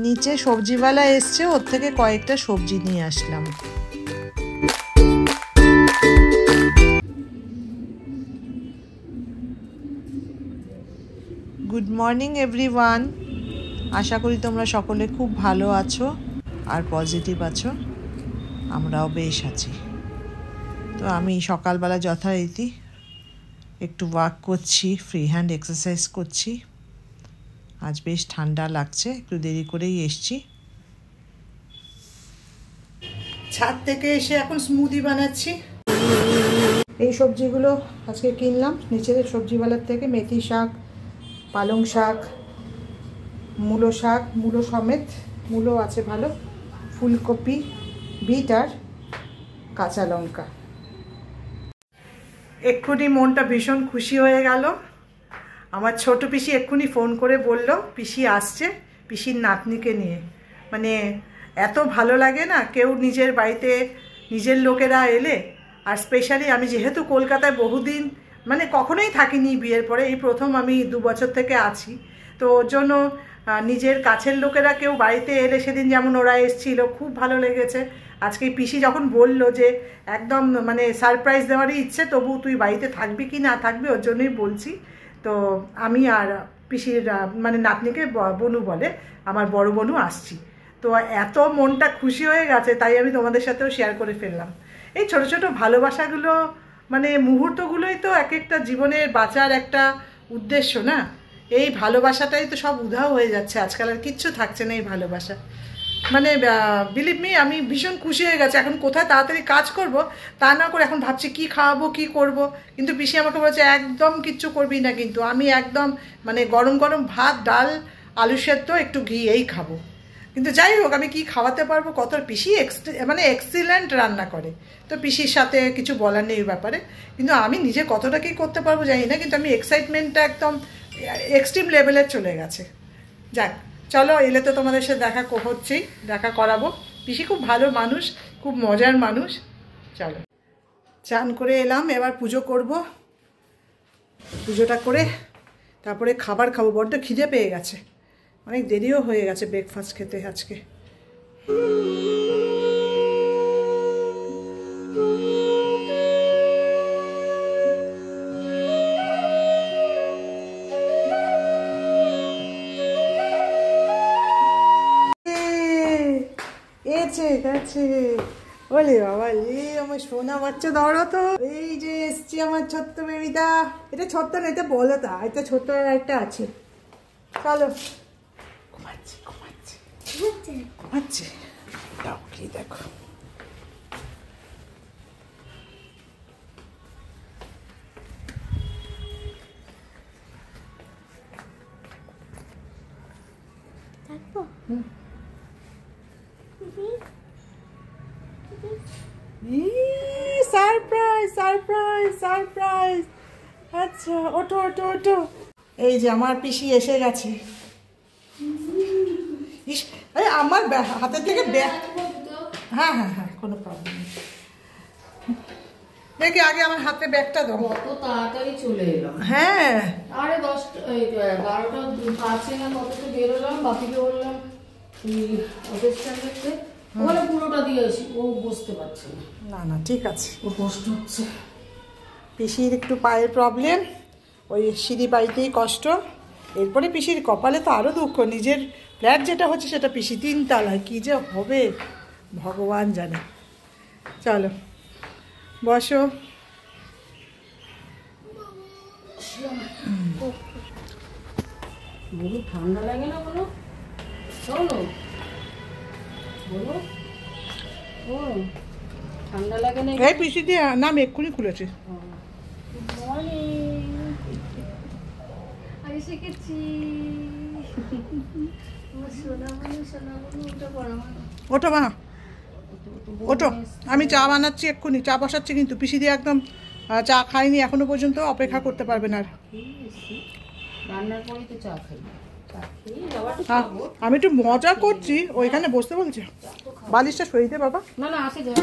নিচে সবজিওয়ালা এসছে, ওর থেকে কয়েকটা সবজি নিয়ে আসলাম। গুড মর্নিং এভরিওয়ান, আশা করি তোমরা সকলে খুব ভালো আছো আর পজিটিভ আছো। আমরাও বেশ আছি। তো আমি সকালবেলা যথারীতি একটু ওয়াক করছি, ফ্রি হ্যান্ড এক্সারসাইজ করছি। আজ বেশ ঠান্ডা লাগছে, একটু দেরি করেই এসছি। ছাদ থেকে এসে এখন স্মুদি বানাচ্ছি। এই সবজিগুলো আজকে কিনলাম নিচের সবজিওয়ালার থেকে, মেথি শাক, পালং শাক, মূলো শাক, মূলো সমেত, মূলো আছে ভালো, ফুলকপি, বিট আর কাঁচা লঙ্কা। এক্ষুনি মনটা ভীষণ খুশি হয়ে গেল। আমার ছোট পিসি এক্ষুনি ফোন করে বলল পিসি আসছে, পিসির নাতনিকে নিয়ে। মানে এত ভালো লাগে না কেউ নিজের বাড়িতে নিজের লোকেরা এলে। আর স্পেশালি আমি যেহেতু কলকাতায় বহুদিন মানে কখনোই থাকিনি বিয়ের পরে, এই প্রথম আমি 2 বছর থেকে আছি, তো ওর জন্য নিজের কাছের লোকেরা কেউ বাড়িতে এলে, সেদিন যেমন ওরা এসেছিল, খুব ভালো লেগেছে। আজকে পিসি যখন বলল যে একদম মানে সারপ্রাইজ দেওয়ারই ইচ্ছে, তবু তুই বাড়িতে থাকবি কি না থাকবি ওর জন্যই বলছি। তো আমি আর পিসির মানে নাতনিকে বনু বলে, আমার বড় বনু আসছি। তো এত মনটা খুশি হয়ে গেছে, তাই আমি তোমাদের সাথেও শেয়ার করে ফেললাম। এই ছোট ছোট ভালোবাসাগুলো মানে মুহূর্তগুলোই তো এক একটা জীবনের বাঁচার একটা উদ্দেশ্য না। এই ভালোবাসাটাই তো সব উধাও হয়ে যাচ্ছে আজকাল, আর কিচ্ছু থাকছে না এই ভালোবাসা। মানে বিলিভ মি, আমি ভীষণ খুশি হয়ে গেছে। এখন কোথায় তাড়াতাড়ি কাজ করব তা না করে এখন ভাবছি কি খাওয়াবো, কি করব। কিন্তু পিসি আমাকে বলেছে একদম কিচ্ছু করবি না, কিন্তু আমি একদম মানে গরম গরম ভাত, ডাল, আলু সেদ্ধ, একটু ঘি, এই খাবো। কিন্তু যাই হোক, আমি কি খাওয়াতে পারবো, কত পিসি মানে এক্সিলেন্ট রান্না করে, তো পিসির সাথে কিছু বলার নেই এই ব্যাপারে। কিন্তু আমি নিজে কতটা কি করতে পারবো জানি না, কিন্তু আমি এক্সাইটমেন্টটা একদম এক্সট্রিম লেভেলে চলে গেছে। যাক, চলো, এলে তো তোমাদের সাথে দেখা হচ্ছেই, দেখা করাবো। পিসি খুব ভালো মানুষ, খুব মজার মানুষ। চলো, চান করে এলাম, এবার পুজো করব। পুজোটা করে তারপরে খাবার খাবো। বড্ড খিদে পেয়ে গেছে, অনেক দেরিও হয়ে গেছে ব্রেকফাস্ট খেতে আজকে। গেছে বলে বাবা রে, আমার সোনা বাচ্চা ধরো তো। এই যে এসছি আমার ছোট্ট বেবিটা। এটা ছোট্ট না, এটা বলো তা, এটা ছোট্ট একটা আছে। চলো, ঘুমাচ্ছে ঘুমাচ্ছে ঘুমাচ্ছে। কি দেখো, সারপ্রাইজ সারপ্রাইজ সারপ্রাইজ। আচ্ছা, ওঠো ওঠো ওঠো। এই যে আমার পিসি এসে গেছে। আরে আমার হাতের থেকে ব্যাগ, হ্যাঁ হ্যাঁ হ্যাঁ, কোনো প্রবলেম নেই। দেখি আগে আমার হাতে ব্যাগটা দাও। কত তাড়াতাড়ি চলে এলাম। হ্যাঁ, আরে 10:12 না কত তো বেরোলাম, বাপিকে বললাম ওদের স্ট্যান্ডে ওখানে পুরোটা দিয়ে আসি, ও বসতে পারছে না। না না, ঠিক আছে, ও কষ্ট হচ্ছে। পিসির একটু পায়ের প্রবলেম, ওই সিঁড়ি বাড়িতেই কষ্ট। এরপরে পিসির কপালে তো আরও দুঃখ, নিজের ফ্ল্যাট যেটা হচ্ছে সেটা পিসি 3 তলায়, কী যে হবে ভগবান জানে। চলো বসো। বলো, ঠান্ডা লাগে না? বলো বলো বলো, ও ঠান্ডা লাগে না? এই পিসি দিয়ে নাম এক্ষুনি খুলেছে। আমি শিখেছি। ওঠো মা, ওঠো, আমি চা বানাচ্ছি এক্ষুনি, চা বসাচ্ছি। কিন্তু পিসি দিয়ে একদম চা খাইনি এখনো পর্যন্ত, অপেক্ষা করতে পারবে না আর। রান্নার পরেই তো চা খাই। আমি একটু মজা করছি, ওইখানে বসতে বলছে। বালিশটা সরিয়ে দে বাবা। না না, আসে যাবে।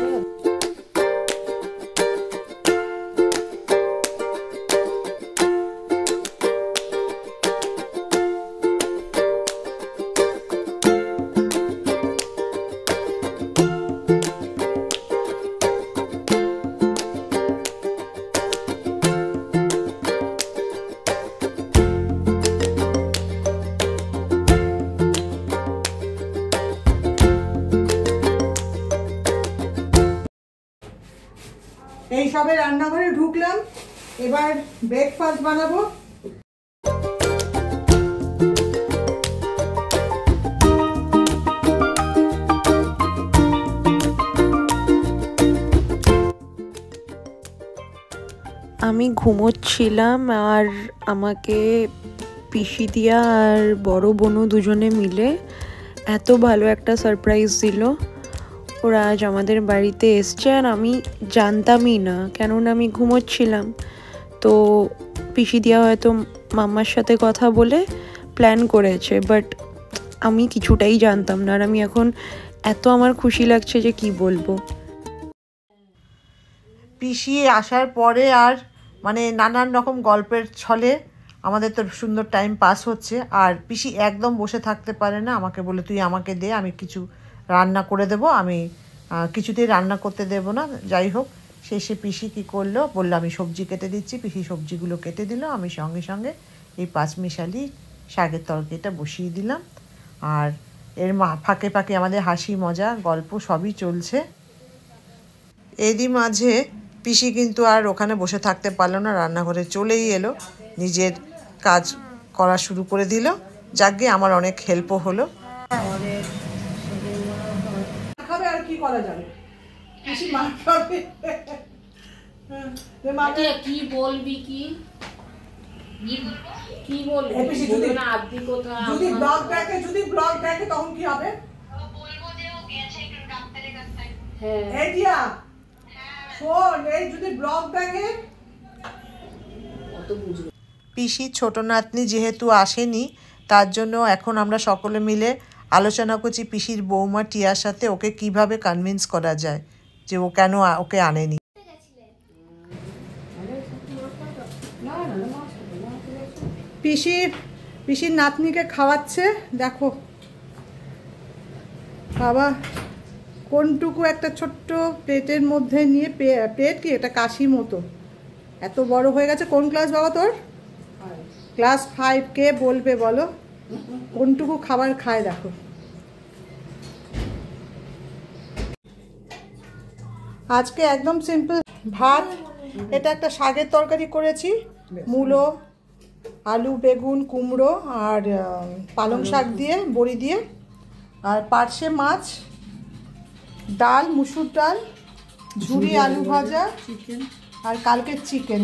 সবে রান্নাঘরে ঢুকলাম, এবার ব্রেকফাস্ট বানাবো। আমি ঘুমোচ্ছিলাম আর আমাকে পিসি দিয়া আর বড় বোনও দুজনে মিলে এত ভালো একটা সারপ্রাইজ দিল। ওরা আজ আমাদের বাড়িতে এসছে আর আমি জানতামই না, কেননা আমি ঘুমোচ্ছিলাম। তো পিসি দিয়া হয়তো মাম্মার সাথে কথা বলে প্ল্যান করেছে, বাট আমি কিছুটাই জানতাম না। আর আমি এখন এত আমার খুশি লাগছে যে কি বলবো। পিসি আসার পরে আর মানে নানান রকম গল্পের ছলে আমাদের তো সুন্দর টাইম পাস হচ্ছে। আর পিসি একদম বসে থাকতে পারে না, আমাকে বলে তুই আমাকে দে, আমি কিছু রান্না করে দেবো। আমি কিছুতেই রান্না করতে দেবো না। যাই হোক, শেষে পিসি কী করলো, বললো আমি সবজি কেটে দিচ্ছি। পিসি সবজিগুলো কেটে দিল, আমি সঙ্গে সঙ্গে এই পাঁচমিশালি শাকের তরকারিটা বসিয়ে দিলাম। আর এর ফাঁকে ফাঁকে আমাদের হাসি মজা গল্প সবই চলছে। এরই মাঝে পিসি কিন্তু আর ওখানে বসে থাকতে পারলো না, রান্নাঘরে চলেই এলো, নিজের কাজ করা শুরু করে দিল। যাকে আমার অনেক হেল্পও হলো। খাবে আর কি করা যাবে, পিসি মা খাবে। কি বলবি, কি কি বলবি? পিসি যদি না আদি কথা যদি ব্লগ দেখে তখন কি হবে? বলবো যে ও গেছে একটু ডাক্তারের কাছে। হ্যাঁ এই দিয়া শোন, এই যদি ব্লগ দেখে অত বুঝবে। পিসি ছোট নাতনি যেহেতু আসেনি, তার জন্য এখন আমরা সকলে মিলে আলোচনা করছি পিসির বৌমা টিয়ার সাথে ওকে কিভাবে কনভিন্স করা যায় যে ও কেন ওকে আনেনি। পিসির নাতনিকে খাওয়াচ্ছে, দেখো বাবা কোনটুকু একটা ছোট্ট প্লেটের মধ্যে নিয়ে, প্লেট কি এটা কাশি মতো এত বড় হয়ে গেছে। কোন ক্লাস বাবা তোর? ক্লাস 5। কে বলবে বলো কোনটুকু খাবার খায়? দেখো আজকে একদম সিম্পল ভাত, এটা একটা শাকের তরকারি করেছি, মূলো, আলু, বেগুন, কুমড়ো আর পালং শাক দিয়ে, বড়ি দিয়ে, আর পার্শে মাছ, ডাল, মুসুর ডাল, ঝুরি আলু ভাজা, চিকেন আর কালকের চিকেন।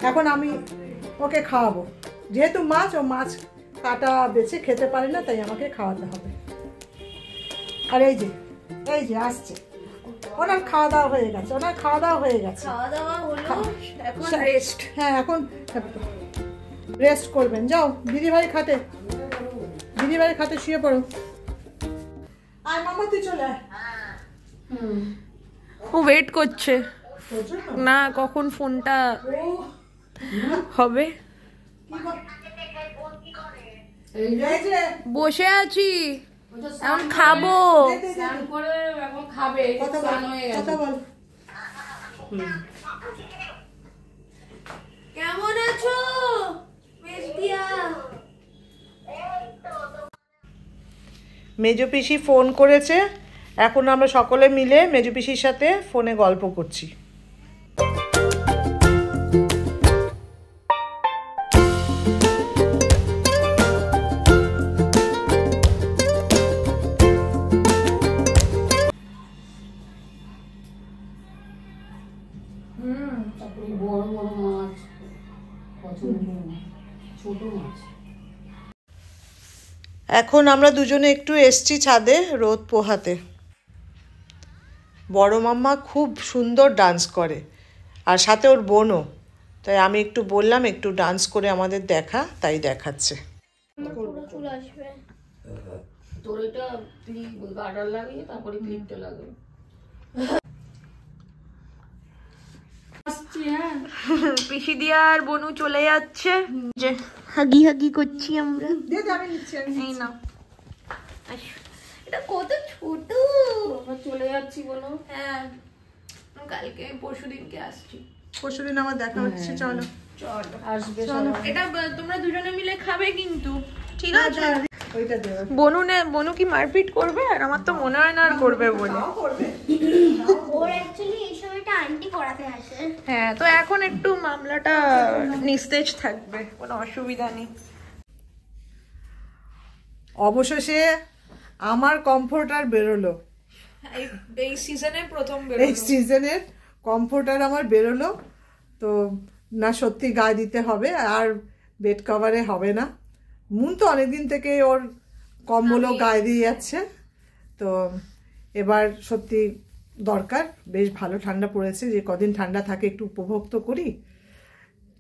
এখন আমি ওকে খাওয়াবো, যেহেতু মাছ, ও মাছ কাটা বেছে খেতে পারে না, তাই আমাকে খাওয়াতে হবে। আর এই যে আসছে, ওনার খাওয়া দাওয়া হয়ে গেছে, খাওয়া দাওয়া হলো, এখন রেস্ট। হ্যাঁ এখন রেস্ট করবেন। যাও দিদিভাই খাটে শুয়ে পড়ো। আর মামা তুই চলে আয়। ও ওয়েট করছে না কখন ফোনটা হবে। বসে আছি, এখন খাবো। কেমন আছো? মেজো পিসি ফোন করেছে, এখন আমরা সকলে মিলে মেজো পিসির সাথে ফোনে গল্প করছি। বড় বড় মাছ পছন্দ, ছোট মাছ। এখন আমরা দুজনে একটু এসছি ছাদে রোদ পোহাতে। বড় মাম্মা খুব সুন্দর ডান্স করে, আর সাথে ওর বোনও, তাই আমি একটু বললাম একটু ডান্স করে আমাদের দেখা, তাই দেখাচ্ছে। তোর এটা গার্ডার লাগিয়ে তারপরে ক্লিপটা লাগাবে। পিসি দিয়া আর বনু চলে যাচ্ছে, যে হাগি করছি আমরা। এই না, এটা কত ছোট, চলে যাচ্ছি বলো। হ্যাঁ কালকে পরশুদিনকে আসছি। পরশুদিন আমার দেখা হচ্ছে, চলো আসবে। এটা তোমরা দুজনে মিলে খাবে কিন্তু, ঠিক আছে? বনু কি মারপিট করবে? আর আমার তো মনে হয় না আর করবে বলে। ওর অ্যাকচুয়ালি এই সময়টা আন্টি পড়াতে আসে। হ্যাঁ, তো এখন একটু মামলাটা নিস্তেজ থাকবে, কোনো অসুবিধা নেই। অবশেষে আমার কমফোর্টার বেরোলো, এই সিজনের প্রথম এই সিজনের কমফোর্টার আমার বেরোলো। তো না সত্যি গায়ে দিতে হবে, আর বেড কভারে হবে না। মুন তো অনেকদিন থেকে ওর কম্বলও গায়ে দিয়ে যাচ্ছে, তো এবার সত্যি দরকার। বেশ ভালো ঠান্ডা পড়েছে, যে কদিন ঠান্ডা থাকে একটু উপভোগ তো করি।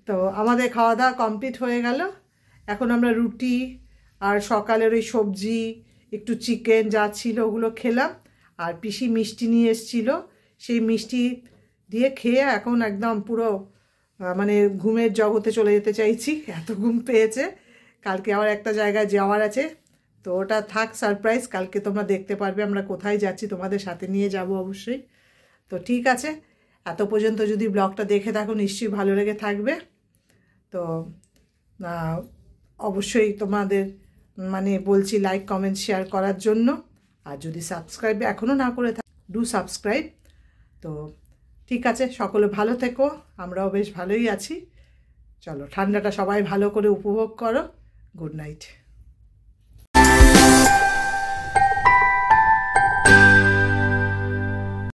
তো আমাদের খাওয়া দাওয়া কমপ্লিট হয়ে গেল। এখন আমরা রুটি আর সকালের ওই সবজি একটু চিকেন যা ছিল ওগুলো খেলাম, আর পিসি মিষ্টি নিয়ে এসেছিল, সেই মিষ্টি দিয়ে খেয়ে এখন একদম পুরো মানে ঘুমের জগতে চলে যেতে চাইছি, এত ঘুম পেয়েছে। কালকে আবার একটা জায়গায় যাওয়ার আছে, তো ওটা থাক সারপ্রাইজ, কালকে তোমরা দেখতে পারবে আমরা কোথায় যাচ্ছি, তোমাদের সাথে নিয়ে যাব অবশ্যই। তো ঠিক আছে, এত পর্যন্ত যদি ব্লগটা দেখে থাকো নিশ্চয়ই ভালো লেগে থাকবে। তো অবশ্যই তোমাদের মানে বলছি লাইক কমেন্ট শেয়ার করার জন্য, আর যদি সাবস্ক্রাইব এখনও না করে ডু সাবস্ক্রাইব। তো ঠিক আছে, সকলে ভালো থেকো, আমরাও বেশ ভালোই আছি। চলো ঠান্ডাটা সবাই ভালো করে উপভোগ করো। Good night.